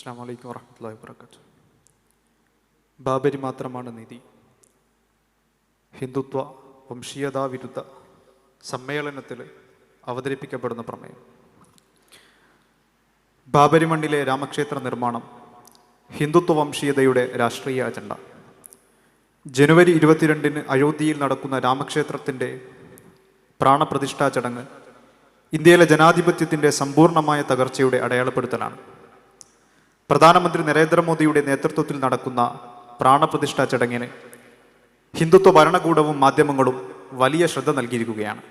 അസ്സലാമു അലൈക്കും വറഹ്മത്തുള്ളാഹി വബറകാതുഹു. ബാബരി മാത്രമാണ് നീതി. ഹിന്ദുത്വ വംശീയതാ വിരുദ്ധ സമ്മേളനത്തിൽ അവതരിപ്പിക്കപ്പെടുന്ന പ്രമേയം. ബാബരി മണ്ണിലെ രാമക്ഷേത്ര നിർമ്മാണം ഹിന്ദുത്വ വംശീയതയുടെ രാഷ്ട്രീയ അജണ്ട. ജനുവരി 22-ന് അയോധ്യയിൽ നടക്കുന്ന രാമക്ഷേത്രത്തിൻ്റെ പ്രാണപ്രതിഷ്ഠാ ചടങ്ങ് ഇന്ത്യയിലെ ജനാധിപത്യത്തിൻ്റെ സമ്പൂർണമായ തകർച്ചയുടെ അടയാളപ്പെടുത്തലാണ്. പ്രധാനമന്ത്രി നരേന്ദ്രമോദിയുടെ നേതൃത്വത്തിൽ നടക്കുന്ന പ്രാണപ്രതിഷ്ഠാ ചടങ്ങിന് ഹിന്ദുത്വ ഭരണകൂടവും മാധ്യമങ്ങളും വലിയ ശ്രദ്ധ നൽകിയിരിക്കുകയാണ്.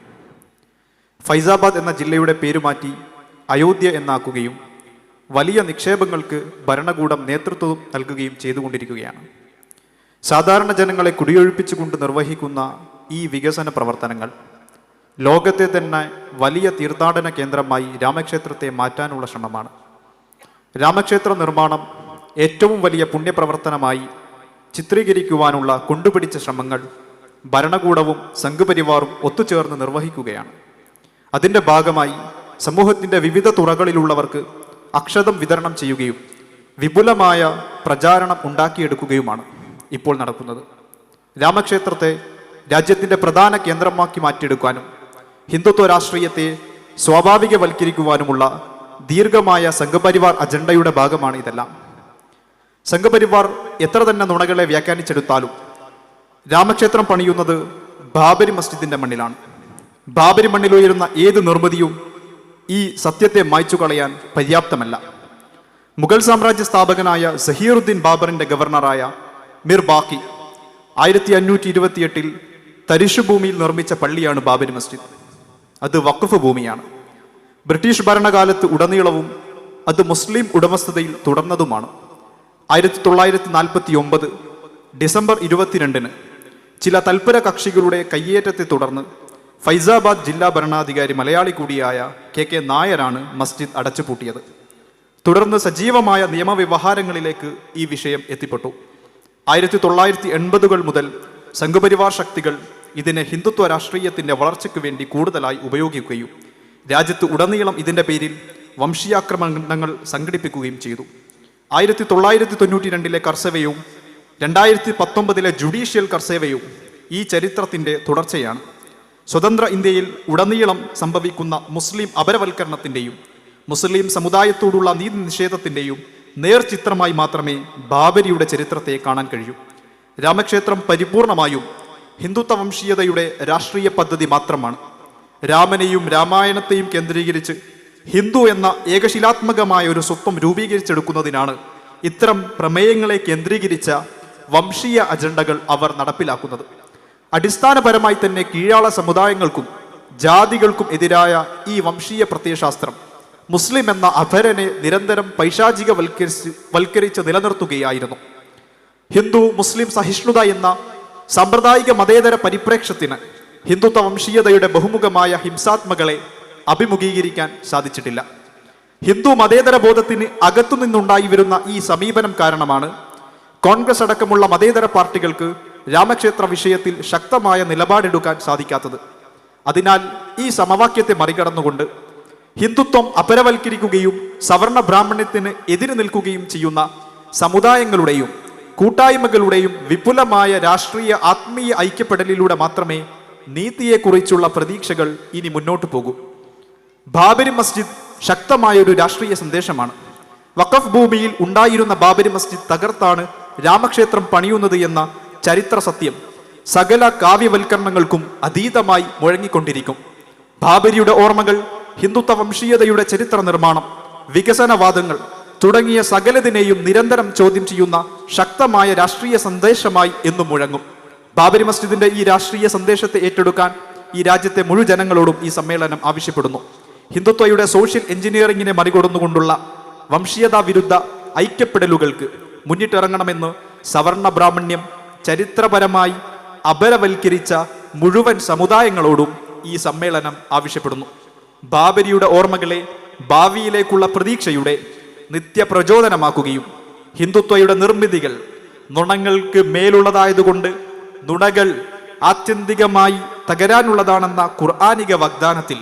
ഫൈസാബാദ് എന്ന ജില്ലയുടെ പേരുമാറ്റി അയോധ്യ എന്നാക്കുകയും വലിയ നിക്ഷേപങ്ങൾക്ക് ഭരണകൂടം നേതൃത്വം നൽകുകയും ചെയ്തുകൊണ്ടിരിക്കുകയാണ്. സാധാരണ ജനങ്ങളെ കുടിയൊഴിപ്പിച്ചുകൊണ്ട് നിർവഹിക്കുന്ന ഈ വികസന പ്രവർത്തനങ്ങൾ ലോകത്തെ തന്നെ വലിയ തീർത്ഥാടന കേന്ദ്രമായി രാമക്ഷേത്രത്തെ മാറ്റാനുള്ള ശ്രമമാണ്. രാമക്ഷേത്ര നിർമ്മാണം ഏറ്റവും വലിയ പുണ്യപ്രവർത്തനമായി ചിത്രീകരിക്കുവാനുള്ള കൊണ്ടുപിടിച്ച ശ്രമങ്ങൾ ഭരണകൂടവും സംഘപരിവാറും ഒത്തുചേർന്ന് നിർവഹിക്കുകയാണ്. അതിൻ്റെ ഭാഗമായി സമൂഹത്തിൻ്റെ വിവിധ തുറകളിലുള്ളവർക്ക് അക്ഷതം വിതരണം ചെയ്യുകയും വിപുലമായ പ്രചാരണം ഉണ്ടാക്കിയെടുക്കുകയുമാണ് ഇപ്പോൾ നടക്കുന്നത്. രാമക്ഷേത്രത്തെ രാജ്യത്തിൻ്റെ പ്രധാന കേന്ദ്രമാക്കി മാറ്റിയെടുക്കാനും ഹിന്ദുത്വ രാഷ്ട്രീയത്തെ സ്വാഭാവികവൽക്കരിക്കുവാനുമുള്ള ദീർഘമായ സംഘപരിവാർ അജണ്ടയുടെ ഭാഗമാണ് ഇതെല്ലാം. സംഘപരിവാർ എത്ര തന്നെ നുണകളെ വ്യാഖ്യാനിച്ചെടുത്താലും രാമക്ഷേത്രം പണിയുന്നത് ബാബരി മസ്ജിദിൻ്റെ മണ്ണിലാണ്. ബാബരി മണ്ണിലുയരുന്ന ഏത് നിർമ്മിതിയും ഈ സത്യത്തെ മായ്ച്ചു കളയാൻ പര്യാപ്തമല്ല. മുഗൾ സാമ്രാജ്യ സ്ഥാപകനായ സഹീറുദ്ദീൻ ബാബറിൻ്റെ ഗവർണറായ മിർ ബാക്കി 1528-ൽ തരിശുഭൂമിയിൽ നിർമ്മിച്ച പള്ളിയാണ് ബാബരി മസ്ജിദ്. അത് വഖഫ് ഭൂമിയാണ്. ബ്രിട്ടീഷ് ഭരണകാലത്ത് ഉടനീളവും അത് മുസ്ലിം ഉടമസ്ഥതയിൽ തുടർന്നതുമാണ്. 1949 ഡിസംബർ 22-ന് ചില തൽപര കക്ഷികളുടെ കയ്യേറ്റത്തെ തുടർന്ന് ഫൈസാബാദ് ജില്ലാ ഭരണാധികാരി മലയാളി കൂടിയായ കെ നായരാണ് മസ്ജിദ് അടച്ചുപൂട്ടിയത്. തുടർന്ന് സജീവമായ നിയമവ്യവഹാരങ്ങളിലേക്ക് ഈ വിഷയം എത്തിപ്പെട്ടു. 1980-കൾ മുതൽ സംഘപരിവാർ ശക്തികൾ ഇതിനെ ഹിന്ദുത്വ രാഷ്ട്രീയത്തിൻ്റെ വളർച്ചയ്ക്ക് വേണ്ടി കൂടുതലായി ഉപയോഗിക്കുകയും രാജ്യത്ത് ഉടനീളം ഇതിൻ്റെ പേരിൽ വംശീയാക്രമണങ്ങൾ സംഘടിപ്പിക്കുകയും ചെയ്തു. 1992-ലെ കർസേവയും 2019-ലെ ജുഡീഷ്യൽ കർസേവയും ഈ ചരിത്രത്തിൻ്റെ തുടർച്ചയാണ്. സ്വതന്ത്ര ഇന്ത്യയിൽ ഉടനീളം സംഭവിക്കുന്ന മുസ്ലിം അപരവൽക്കരണത്തിൻ്റെയും മുസ്ലിം സമുദായത്തോടുള്ള നീതി നിഷേധത്തിൻ്റെയും നേർചിത്രമായി മാത്രമേ ബാബരിയുടെ ചരിത്രത്തെ കാണാൻ കഴിയൂ. രാമക്ഷേത്രം പരിപൂർണമായും ഹിന്ദുത്വ വംശീയതയുടെ രാഷ്ട്രീയ പദ്ധതി മാത്രമാണ്. രാമനെയും രാമായണത്തെയും കേന്ദ്രീകരിച്ച് ഹിന്ദു എന്ന ഏകശിലാത്മകമായ ഒരു സ്വത്വം രൂപീകരിച്ചെടുക്കുന്നതിനാണ് ഇത്തരം പ്രമേയങ്ങളെ കേന്ദ്രീകരിച്ച വംശീയ അജണ്ടകൾ അവർ നടപ്പിലാക്കുന്നത്. അടിസ്ഥാനപരമായി തന്നെ കീഴാള സമുദായങ്ങൾക്കും ജാതികൾക്കും എതിരായ ഈ വംശീയ പ്രത്യയശാസ്ത്രം മുസ്ലിം എന്ന അപരനെ നിരന്തരം പൈശാചികവൽക്കരിച്ച് നിലനിർത്തുകയായിരുന്നു. ഹിന്ദു മുസ്ലിം സഹിഷ്ണുത എന്ന സാമ്പ്രദായിക മതേതര പരിപ്രേക്ഷ്യത്തിന് ഹിന്ദുത്വ വംശീയതയുടെ ബഹുമുഖമായ ഹിംസാത്മകളെ അഭിമുഖീകരിക്കാൻ സാധിച്ചിട്ടില്ല. ഹിന്ദു മതേതര ബോധത്തിന് അകത്തുനിന്നുണ്ടായി വരുന്ന ഈ സമീപനം കാരണമാണ് കോൺഗ്രസ് അടക്കമുള്ള മതേതര പാർട്ടികൾക്ക് രാമക്ഷേത്ര വിഷയത്തിൽ ശക്തമായ നിലപാടെടുക്കാൻ സാധിക്കാത്തത്. അതിനാൽ ഈ സമവാക്യത്തെ മറികടന്നുകൊണ്ട് ഹിന്ദുത്വം അപരവൽക്കരിക്കുകയും സവർണ ബ്രാഹ്മണ്യത്തിന് എതിര് നിൽക്കുകയും ചെയ്യുന്ന സമുദായങ്ങളുടെയും കൂട്ടായ്മകളുടെയും വിപുലമായ രാഷ്ട്രീയ ആത്മീയ ഐക്യപ്പെടലിലൂടെ മാത്രമേ നീതിയെക്കുറിച്ചുള്ള പ്രതീക്ഷകൾ ഇനി മുന്നോട്ട് പോകൂ. ബാബരി മസ്ജിദ് ശക്തമായൊരു രാഷ്ട്രീയ സന്ദേശമാണ്. വഖഫ് ഭൂമിയിൽ ഉണ്ടായിരുന്ന ബാബരി മസ്ജിദ് തകർത്താണ് രാമക്ഷേത്രം പണിയുന്നത് എന്ന ചരിത്ര സത്യം സകല കാവ്യവൽക്കരണങ്ങൾക്കും അതീതമായി മുഴങ്ങിക്കൊണ്ടിരിക്കും. ബാബരിയുടെ ഓർമ്മകൾ, ഹിന്ദുത്വ വംശീയതയുടെ ചരിത്ര നിർമ്മാണം, വികസനവാദങ്ങൾ തുടങ്ങിയ സകലതിനെയും നിരന്തരം ചോദ്യം ചെയ്യുന്ന ശക്തമായ രാഷ്ട്രീയ സന്ദേശമായി എന്നും മുഴങ്ങും. ബാബരി മസ്ജിദിന്റെ ഈ രാഷ്ട്രീയ സന്ദേശത്തെ ഏറ്റെടുക്കാൻ ഈ രാജ്യത്തെ മുഴുവൻ ജനങ്ങളോടും ഈ സമ്മേളനം ആവശ്യപ്പെടുന്നു. ഹിന്ദുത്വയുടെ സോഷ്യൽ എഞ്ചിനീയറിംഗിനെ മറികടന്നുകൊണ്ടുള്ള വംശീയതാ വിരുദ്ധ ഐക്യപ്പെടലുകൾക്ക് മുന്നിട്ടിറങ്ങണമെന്ന് സവർണ ബ്രാഹ്മണ്യം ചരിത്രപരമായി അപരവൽക്കരിച്ച മുഴുവൻ സമുദായങ്ങളോടും ഈ സമ്മേളനം ആവശ്യപ്പെടുന്നു. ബാബരിയുടെ ഓർമ്മകളെ ഭാവിയിലേക്കുള്ള പ്രതീക്ഷയുടെ നിത്യപ്രചോദനമാക്കുകയും ഹിന്ദുത്വയുടെ നിർമ്മിതികൾ നുണങ്ങൾക്ക് മേലുള്ളതായതുകൊണ്ട് നുണകൾ ആത്യന്തികമായി തകരാനുള്ളതാണെന്ന ഖുർആനിക വാഗ്ദാനത്തിൽ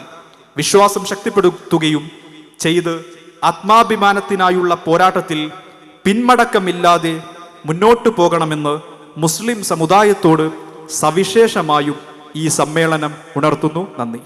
വിശ്വാസം ശക്തിപ്പെടുത്തുകയും ചെയ്ത് ആത്മാഭിമാനത്തിനായുള്ള പോരാട്ടത്തിൽ പിന്മടക്കമില്ലാതെ മുന്നോട്ടു പോകണമെന്ന് മുസ്ലിം സമുദായത്തോട് സവിശേഷമായും ഈ സമ്മേളനം ഉണർത്തുന്നു. നന്ദി.